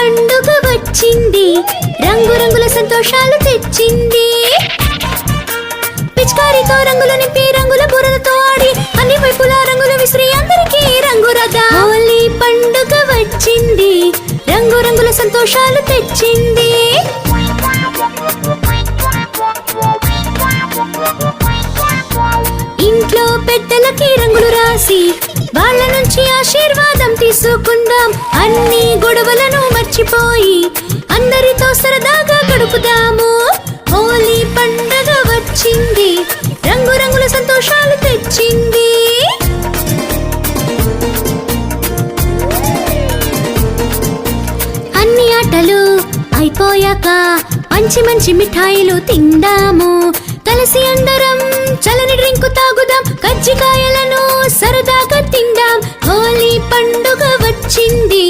పండుగ వచ్చింది, రంగురంగుల సంతోషాలు తెచ్చింది. పిచికారితో రంగులు నింపి రంగుల బురదతో ఆడి అన్ని వైపులా రంగులు విసిరి అందరికీ రంగురదా. హోలీ పండుగ వచ్చింది, రంగురంగుల సంతోషాలు తెచ్చింది. ఇంట్లో పెద్దలకి రంగులు రాసి వాళ్ళ నుంచి ఆశీర్వాదం తీసుకుందాం. అన్ని గొడవలను మర్చిపోయి అందరితో సరదాగా గడుపుదాము. హోలీ పండుగ వచ్చింది, రంగురంగుల సంతోషాలు తెచ్చింది. అన్ని ఆటలు అయిపోయాక మంచి మంచి మిఠాయిలు తిందాము. కలిసి అందరం చలని డ్రింకు తాగుదాం, కజ్జికాయలను సరదాగా తిందాం. హోలీ పండుగ వచ్చింది.